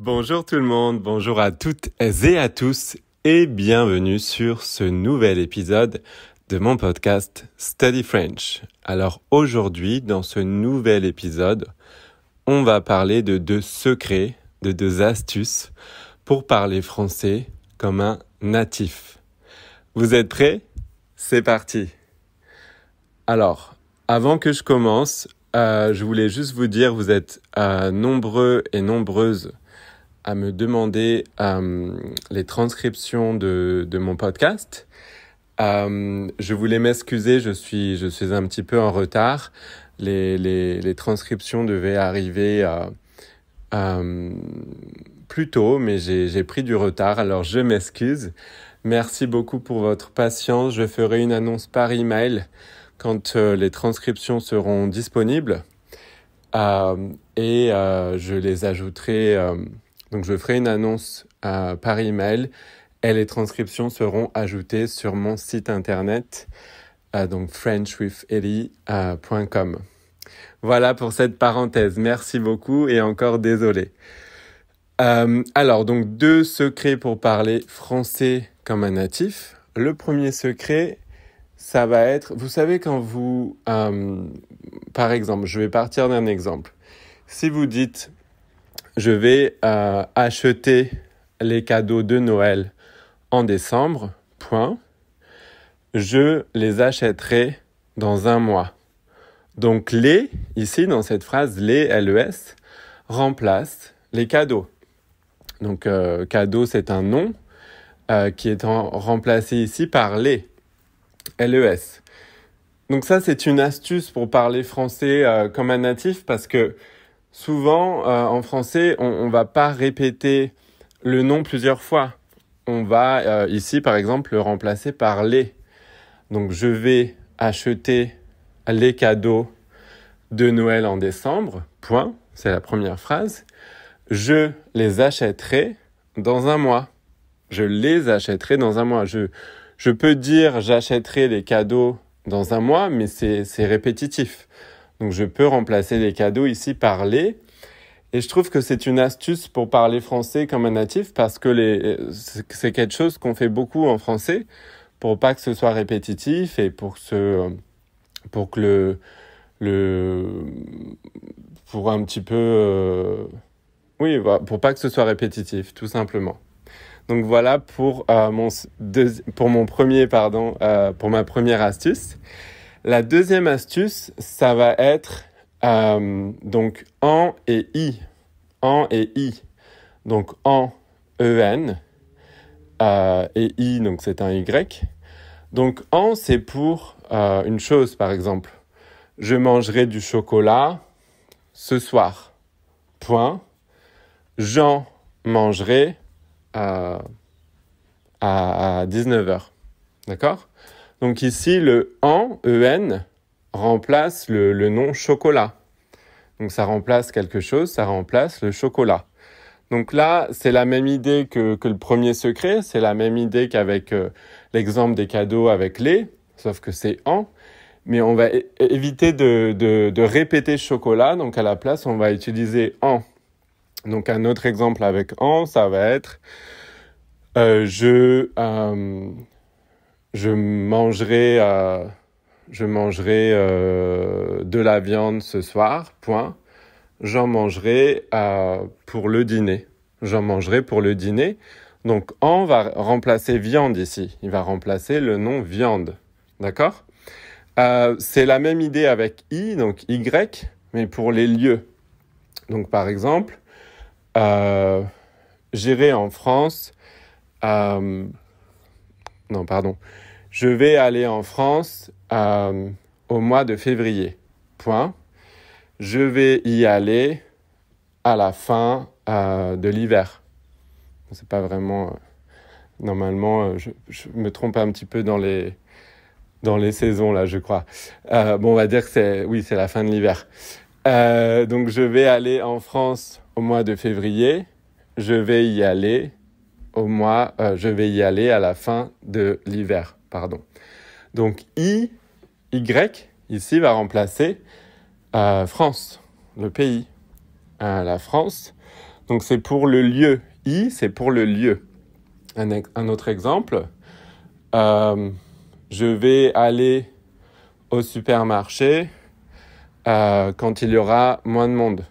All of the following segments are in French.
Bonjour tout le monde, bonjour à toutes et à tous et bienvenue sur ce nouvel épisode de mon podcast Study French. Alors aujourd'hui, dans ce nouvel épisode, on va parler de 2 secrets, de 2 astuces pour parler français comme un natif. Vous êtes prêts? C'est parti! Alors, avant que je commence, je voulais juste vous dire, vous êtes nombreux et nombreuses à me demander les transcriptions de mon podcast. Je voulais m'excuser, je suis un petit peu en retard. Les transcriptions devaient arriver plus tôt, mais j'ai pris du retard, alors je m'excuse. Merci beaucoup pour votre patience. Je ferai une annonce par email quand les transcriptions seront disponibles et je les ajouterai. Donc je ferai une annonce par email et les transcriptions seront ajoutées sur mon site internet, donc frenchwitheli.com. Voilà pour cette parenthèse. Merci beaucoup et encore désolé. Alors donc 2 secrets pour parler français comme un natif. Le premier secret, ça va être, vous savez quand vous, par exemple, je vais partir d'un exemple. Si vous dites, je vais acheter les cadeaux de Noël en décembre, point. Je les achèterai dans un mois. Donc les, ici dans cette phrase, les, LES, remplace les cadeaux. Donc cadeau, c'est un nom qui est remplacé ici par les, LES. Donc ça, c'est une astuce pour parler français comme un natif parce que souvent, en français, on va pas répéter le nom plusieurs fois. On va, ici, par exemple, le remplacer par les. Donc, je vais acheter les cadeaux de Noël en décembre, point. C'est la première phrase. Je les achèterai dans un mois. Je les achèterai dans un mois. Je peux dire j'achèterai les cadeaux dans un mois, mais c'est répétitif. Donc, je peux remplacer les cadeaux ici par les. Et je trouve que c'est une astuce pour parler français comme un natif parce que c'est quelque chose qu'on fait beaucoup en français pour pas que ce soit répétitif et pour que pour un petit peu, pour pas que ce soit répétitif, tout simplement. Donc voilà pour ma première astuce. La deuxième astuce, ça va être donc en et i. En et i. Donc en, en, et i, donc c'est un y. Donc en, c'est pour une chose, par exemple. Je mangerai du chocolat ce soir. Point. J'en mangerai à 19h. D'accord? Donc ici, le en, remplace le nom chocolat. Donc ça remplace quelque chose, ça remplace le chocolat. Donc là, c'est la même idée que le premier secret, c'est la même idée qu'avec l'exemple des cadeaux avec les, sauf que c'est en. Mais on va éviter de répéter chocolat, donc à la place, on va utiliser en. Donc un autre exemple avec en, ça va être je mangerai de la viande ce soir, point. J'en mangerai pour le dîner. J'en mangerai pour le dîner. Donc, en va remplacer viande ici. Il va remplacer le nom viande. D'accord? C'est la même idée avec i, donc y, mais pour les lieux. Donc, par exemple, j'irai en France. Je vais aller en France au mois de février. Point. Je vais y aller à la fin de l'hiver. C'est pas vraiment... normalement, je me trompe un petit peu dans les saisons, là, je crois. On va dire que c'est la fin de l'hiver. Donc, je vais aller en France au mois de février. Je vais y aller à la fin de l'hiver, pardon. Donc, Y, ici, va remplacer France, le pays. La France. Donc c'est pour le lieu. I, c'est pour le lieu. Un autre exemple. Je vais aller au supermarché quand il y aura moins de monde.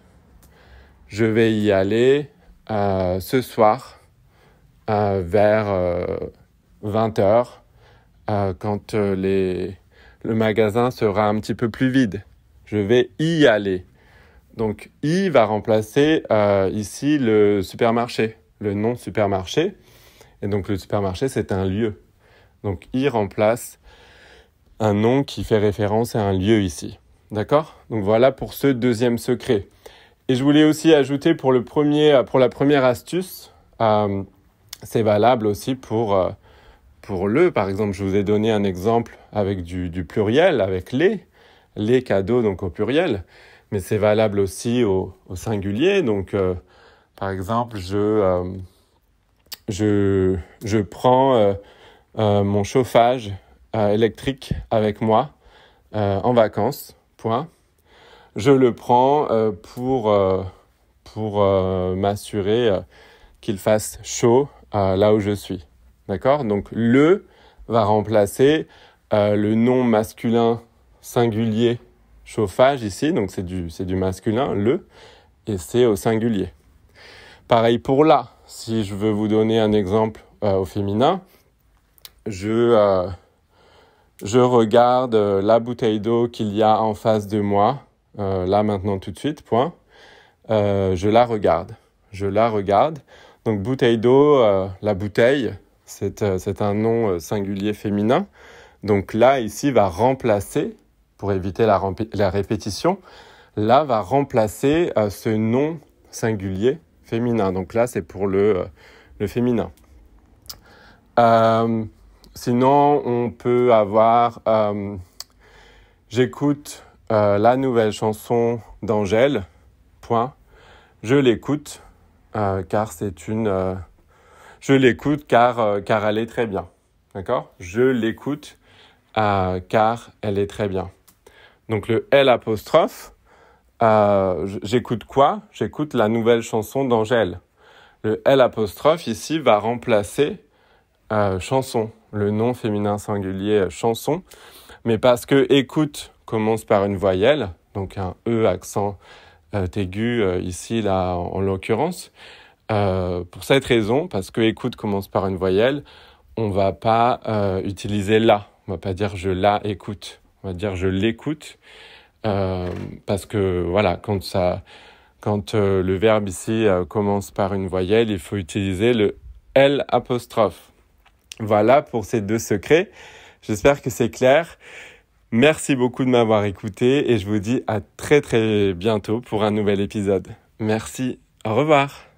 Je vais y aller ce soir vers 20h quand le magasin sera un petit peu plus vide. Je vais y aller. Donc, y va remplacer ici le supermarché, le nom supermarché. Et donc, le supermarché, c'est un lieu. Donc, y remplace un nom qui fait référence à un lieu ici. D'accord ? Donc, voilà pour ce deuxième secret. Et je voulais aussi ajouter pour la première astuce, c'est valable aussi pour le. Par exemple, je vous ai donné un exemple avec du pluriel, avec les cadeaux, donc au pluriel. Mais c'est valable aussi au singulier. Donc, par exemple, je prends mon chauffage électrique avec moi en vacances. Point. Je le prends pour m'assurer qu'il fasse chaud là où je suis. D'accord ? Donc, le va remplacer le nom masculin singulier chauffage ici. Donc, c'est du masculin, le, et c'est au singulier. Pareil pour là. Si je veux vous donner un exemple au féminin, je regarde la bouteille d'eau qu'il y a en face de moi, là maintenant tout de suite, point. Je la regarde. Donc bouteille d'eau, la bouteille, c'est un nom singulier féminin. Donc là, ici, va remplacer, pour éviter la répétition, là va remplacer ce nom singulier féminin. Donc là, c'est pour le féminin. Sinon, on peut avoir j'écoute la nouvelle chanson d'Angèle, point. Je l'écoute car je l'écoute car elle est très bien. D'accord ? Je l'écoute car elle est très bien. Donc le L apostrophe, j'écoute quoi ? J'écoute la nouvelle chanson d'Angèle. Le L apostrophe ici va remplacer chanson, le nom féminin singulier chanson, mais parce que écoute commence par une voyelle, donc un E accent aigu ici là en l'occurrence. Pour cette raison, parce que écoute commence par une voyelle, on va pas utiliser la. On va pas dire je la écoute. On va dire je l'écoute parce que voilà, quand le verbe ici commence par une voyelle, il faut utiliser le L apostrophe. Voilà pour ces deux secrets. J'espère que c'est clair. Merci beaucoup de m'avoir écouté et je vous dis à très très bientôt pour un nouvel épisode. Merci. Au revoir.